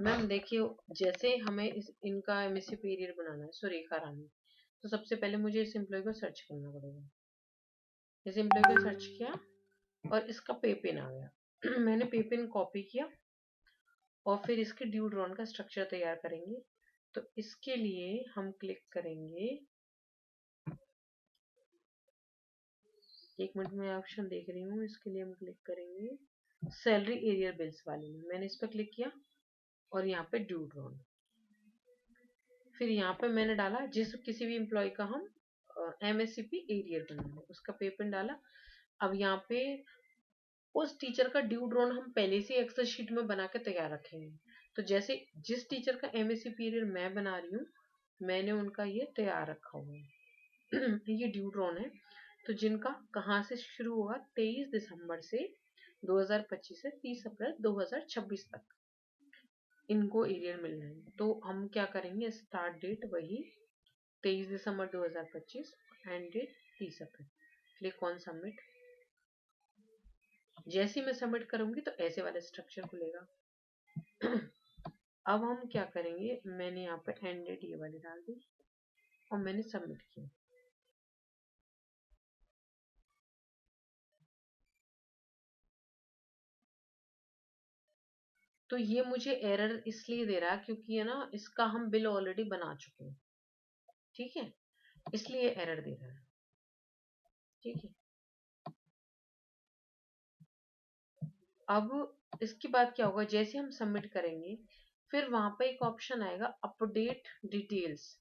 Ma'am देखिए, जैसे हमें इनका एमएससी पीरियड बनाना है, सुरेखा रानी, तो सबसे पहले मुझे इस एम्प्लॉय को सर्च करना पड़ेगा। इस एम्प्लॉय को सर्च किया और इसका पे पिन आ गया। मैंने पे पिन कॉपी किया और फिर इसके ड्यू ड्रॉन का स्ट्रक्चर तैयार करेंगे। तो इसके लिए हम क्लिक करेंगे, एक मिनट में ऑप्शन देख रही हूँ, इसके लिए हम क्लिक करेंगे सैलरी एरियर बिल्स वाले में। मैंने इस पर क्लिक किया और यहाँ पे ड्यू ड्रॉन, फिर यहाँ पे मैंने डाला जिस किसी भी एम्प्लॉय का हम एमएससीपी एरियर बनाना है उसका पे पिन डाला। अब यहाँ पे उस टीचर का ड्यू ड्रॉन हम पहले से एक्सेल शीट में बना के तैयार रखेंगे। तो जैसे जिस टीचर का एमएससी पीरियड मैं बना रही हूँ, मैंने उनका ये तैयार रखा हुआ है। ये ड्यू ड्रॉन है। तो जिनका कहाँ से शुरू होगा, 23 दिसंबर से 2025 से 30 अप्रैल 2026 तक इनको एरियर मिलना है। तो हम क्या करेंगे, स्टार्ट डेट वही 23 December 2025, end date 30 April. Click on submit. जैसे ही मैं सबमिट करूंगी तो ऐसे वाला स्ट्रक्चर खुलेगा। अब हम क्या करेंगे, मैंने यहाँ पे एंड डेट ये वाली डाल दी और मैंने सबमिट किया। तो ये मुझे एरर इसलिए दे रहा है क्योंकि है ना, इसका हम बिल ऑलरेडी बना चुके हैं, ठीक है, इसलिए एरर दे रहा है, ठीक है। अब इसके बाद क्या होगा, जैसे हम सबमिट करेंगे फिर वहां पे एक ऑप्शन आएगा अपडेट डिटेल्स,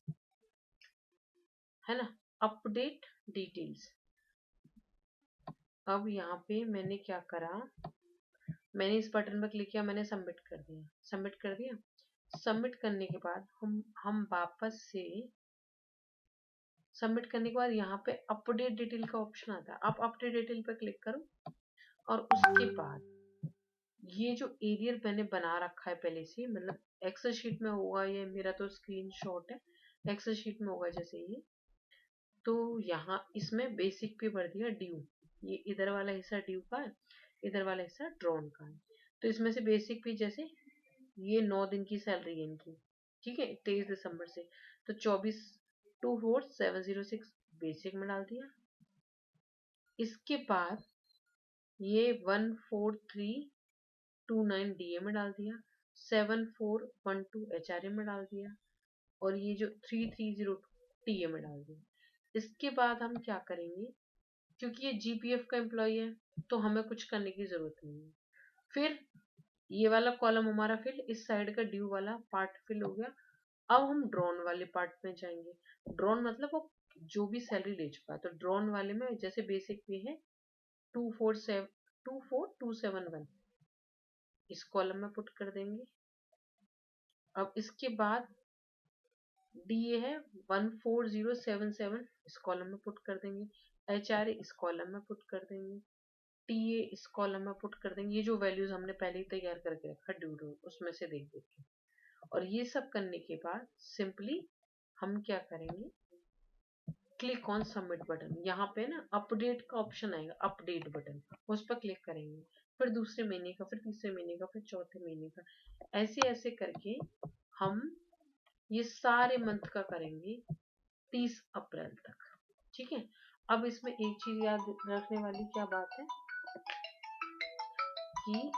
है ना, अपडेट डिटेल्स। अब यहाँ पे मैंने क्या करा, मैंने इस बटन पर क्लिक किया, मैंने सबमिट कर दिया, सबमिट कर दिया। सबमिट करने के बाद हम वापस से सबमिट करने के बाद यहाँ पे अपडेट डिटेल का ऑप्शन आता है। आप अपडेट डिटेल पर क्लिक करो और उसके बाद ये जो एरियर मैंने बना रखा है पहले से, मतलब एक्सेल शीट में होगा, ये मेरा तो स्क्रीनशॉट है, एक्सेल शीट में होगा जैसे ये। तो यहाँ इसमें बेसिक पे भर दिया ड्यू, ये इधर वाला हिस्सा ड्यू का है, इधर वाला हिस्सा ड्रॉन का है। तो इसमें से बेसिक पे जैसे ये 9 दिन की सैलरी है इनकी, ठीक है, 23 दिसंबर से, तो 24,24,706 बेसिक में डाल दिया। इसके बाद ये 14329 डीए में डाल दिया, 7412 एचआरए में डाल दिया और ये जो 3302 टीए में डाल दिया। इसके बाद हम क्या करेंगे, क्योंकि ये जीपीएफ का एम्प्लॉय है तो हमें कुछ करने की जरूरत नहीं है। फिर ये वाला कॉलम हमारा फिल, इस साइड का ड्यू वाला पार्ट फिल हो गया। अब हम ड्रॉन वाले पार्ट में जाएंगे। ड्रॉन मतलब वो जो भी सैलरी ले चुका है, तो ड्रॉन वाले में जैसे बेसिक पे है 24271, इस कॉलम में पुट कर देंगे। अब इसके बाद डीए है 14077, इस कॉलम में पुट कर देंगे। एचआरए इस कॉलम में पुट कर देंगे। टीए इस कॉलम में पुट कर देंगे। ये जो वैल्यूज हमने पहले ही तैयार करके रखा ड्यू उसमें से देख देख के। और ये सब करने के बाद सिंपली हम क्या करेंगे, क्लिक ऑन सबमिट बटन, यहाँ पे ना अपडेट का ऑप्शन आएगा, अपडेट बटन, उस पर क्लिक करेंगे। फिर दूसरे महीने का, फिर तीसरे महीने का, फिर चौथे महीने का, ऐसे ऐसे करके हम ये सारे मंथ का करेंगे 30 अप्रैल तक, ठीक है। अब इसमें एक चीज याद रखने वाली क्या बात है कि